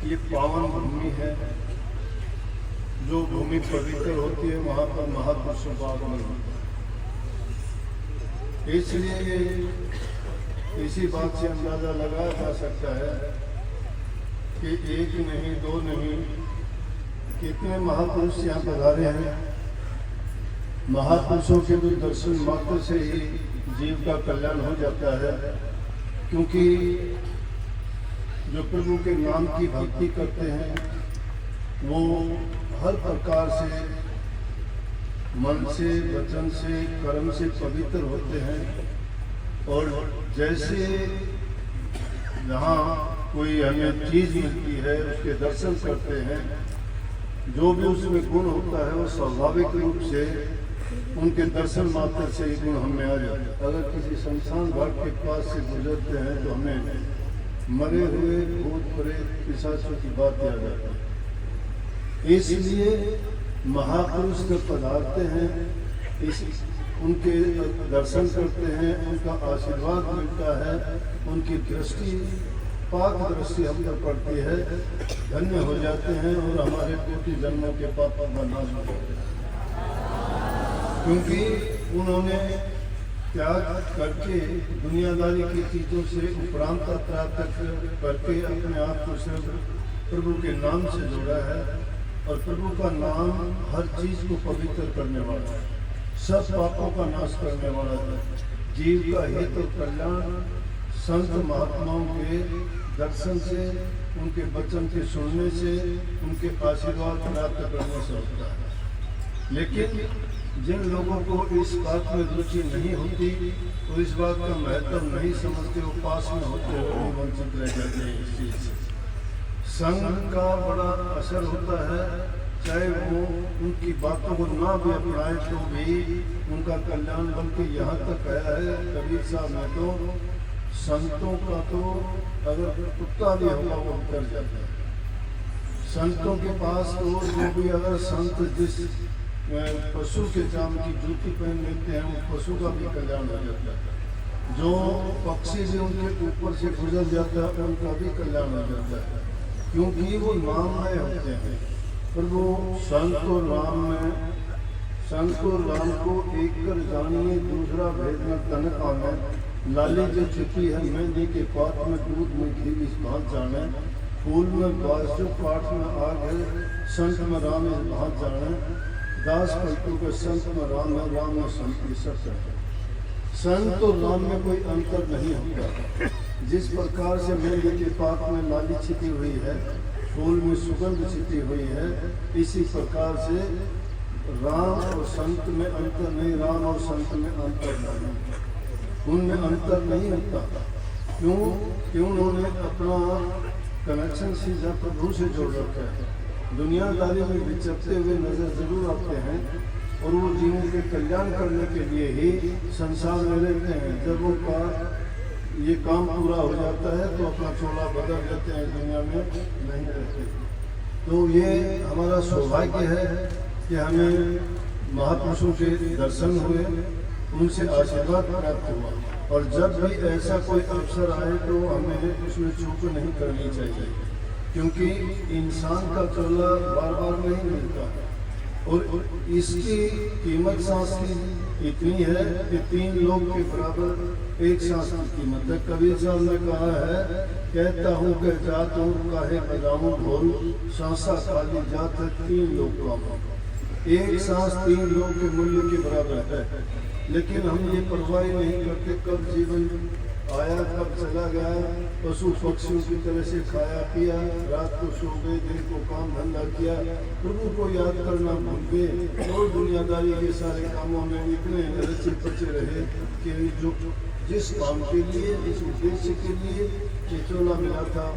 ये पावन भूमि है। जो भूमि पवित्र होती है वहाँ पर महापुरुषों का आगमन होता है। इसलिए इसी बात से अंदाजा लगाया जा सकता है कि एक नहीं दो नहीं कितने महापुरुष यहाँ पधारे हैं। महापुरुषों के भी दर्शन मात्र से ही जीव का कल्याण हो जाता है, क्योंकि जो प्रभु के नाम की भक्ति करते हैं वो हर प्रकार से मन से, वचन से, कर्म से पवित्र होते हैं। और जैसे जहाँ कोई हमें चीज़ मिलती है उसके दर्शन करते हैं, जो भी उसमें गुण होता है वो स्वाभाविक रूप से उनके दर्शन मात्र से ही गुण हमें आ जाता है। अगर किसी शमशान घाट के पास से गुजरते हैं तो हमें मरे हुए भूत प्रेत पिशाचों की बात याद आती है। इसलिए महापुरुष जब पधारते हैं, उनके दर्शन करते हैं, उनका आशीर्वाद मिलता है, उनकी दृष्टि पाक दृष्टि हम पर पड़ती है, धन्य हो जाते हैं और हमारे कोटि जन्मों के पापों का नाश हो जाता है। क्योंकि उन्होंने त्याग करके दुनियादारी की चीज़ों से उपरांत प्राप्त करके अपने आप को सिर्फ प्रभु के नाम से जोड़ा है। और प्रभु का नाम हर चीज़ को पवित्र करने वाला है, सब पापों का नाश करने वाला है। जीव का हित और कल्याण संत महात्माओं के दर्शन से, उनके वचन के सुनने से, उनके आशीर्वाद प्राप्त करने से होता है। लेकिन जिन लोगों को इस बात में रुचि नहीं होती, तो इस बात का महत्व नहीं समझते, वो पास में होते हुए वंचित रह जाते हैं इस चीज से। संग का बड़ा असर होता है, चाहे वो उनकी बातों को ना भी अपनाए तो भी उनका कल्याण बल्कि यहाँ तक आया है। कबीर साहब ने तो संतों का तो अगर कुत्ता भी होगा वो उतर जाता है। संतों के पास तो जो भी अगर संत जिस पशु के चाम की जूती पहन लेते हैं, उस पशु का भी कल्याण हो जाता है। जो पक्षी भी उनके ऊपर से गुजर जाता है उनका भी कल्याण हो जाता है, क्योंकि वो नाममय होते हैं। पर वो संत और राम को एक कर जानिए, दूसरा भेद में तनक आना। लाली जो छिपी है मेहंदी के पात में, दूध में घी इस बात जाने। फूल में बास जो पाठ में आग है, संत में राम इस बात जाने। दास पलटू के संत में राम है, राम में संत की सब है। संत और राम में कोई अंतर नहीं होता। जिस प्रकार से मेहंदी के पात में लाली छिपी हुई है, फूल में सुगंध छिपी हुई है, इसी प्रकार से राम और संत में अंतर नहीं, राम और संत में अंतर नहीं, उनमें अंतर नहीं होता। क्यों उन्होंने अपना कनेक्शन सीधा प्रभु से जोड़ रखा है। दुनियादारी में विचरते हुए नजर जरूर आते हैं और वो जीवों के कल्याण करने के लिए ही संसार में रहते हैं। जब उनका ये काम पूरा हो जाता है तो अपना चोला बदल देते हैं, दुनिया में नहीं रहते। तो ये हमारा सौभाग्य है कि हमें महापुरुषों के दर्शन हुए, उनसे आशीर्वाद प्राप्त हुआ। और जब भी ऐसा कोई अवसर आए तो हमें उसमें चूक नहीं करनी चाहिए, क्योंकि इंसान का चोला बार बार नहीं मिलता। और इसकी कीमत सांस की इतनी है कि 3 लोग के बराबर एक सांस की कीमत है। कबीर साहब ने कहा है, कहता हूँ कि जात हूँ काहे बजाऊँ ढोल, सांसा खाली जात है 3 लोग का। एक सांस 3 लोग के मूल्य के बराबर है। लेकिन हम ये परवाह नहीं करते कब जीवन आया कब चला गया। पशु पक्षियों की तरह से खाया पिया, रात को सो गए, दिन को काम धंधा किया, प्रभु को याद करना भूल गए और दुनियादारी के सारे कामों में इतने रचे पचे रहे कि जो जिस काम के लिए, जिस उद्देश्य के लिए चोला मिला था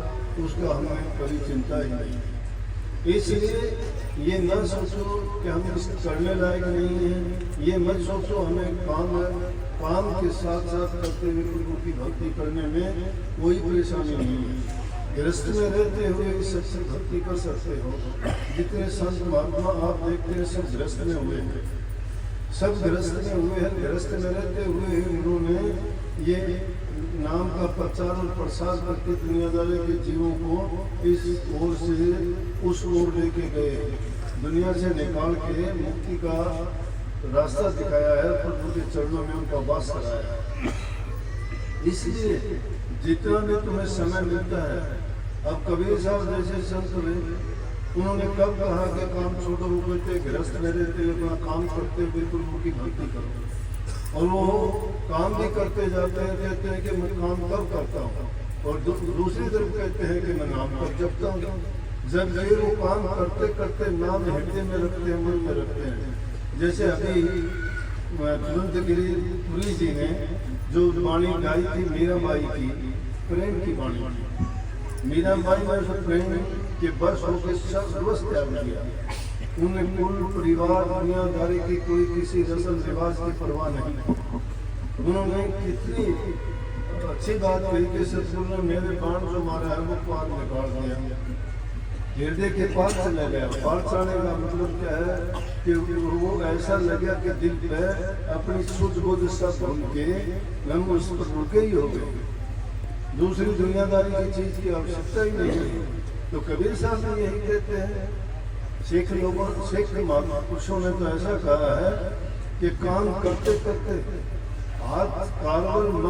उसका हमें कभी चिंता ही नहीं। इसलिए ये न सोचो कि हम इस करने लायक नहीं हैं, ये मत सोचो हमें काम के साथ साथ करते हुए प्रभु की भक्ति करने में कोई परेशानी नहीं है। गृहस्थ में रहते हुए इस सबसे भक्ति कर सकते हो। जितने संत महात्मा आप देखते हैं सब गृहस्थ में हुए हैं, सब गृहस्थ में हुए हैं। गृहस्थ में रहते हुए उन्होंने ये नाम का प्रचार और प्रसार करके दुनियादारी के जीवों को इस ओर से उस ओर लेके गए, दुनिया से निकाल के मुक्ति का रास्ता दिखाया है, प्रभु के चरणों में उनका वास कराया है। इसलिए जितना भी तुम्हें समय मिलता है, अब कबीर साहब जैसे संत हुए, उन्होंने कब कहा कि काम छोड़ो, वो कहते गृहस्थ में रहते अपना काम करते बिल्कुल उनकी भक्ति करो, और वो काम भी करते जाते हैं, कहते हैं कि मैं काम कब करता हूँ, और दूसरी तरफ कहते हैं कि मैं नाम कब जपता हूँ। जब ये वो काम करते करते नाम हृदय में रखते हैं, मन में रखते हैं। जैसे अभी तुरंतगिरी पुरी जी ने जो वाणी गाई थी मीराबाई की, प्रेम की वाणी, मीराबाई ने उस प्रेम के बस होकर सर्वस्व त्याग किया। उन्हें कुल परिवार दुनियादारी की कोई किसी रस्म रिवाज की परवाह नहीं। उन्होंने कितनी अच्छी बात कही कि सतगुरु ने मेरे बाण जो मारा है वो पार निकाल दिया, हृदय के पार चला गया। पार चढ़ने का मतलब क्या है कि वो ऐसा लगा कि दिल पे अपनी सूझ बूझ सब भूल के हम उस पर रुके ही हो गए, दूसरी दुनियादारी की चीज की आवश्यकता ही नहीं है। तो कबीर साहब ने यही कहते हैं, सिख लोगों, सिख महापुरुषों ने तो ऐसा कहा है कि काम करते करते हाथ कारगर मन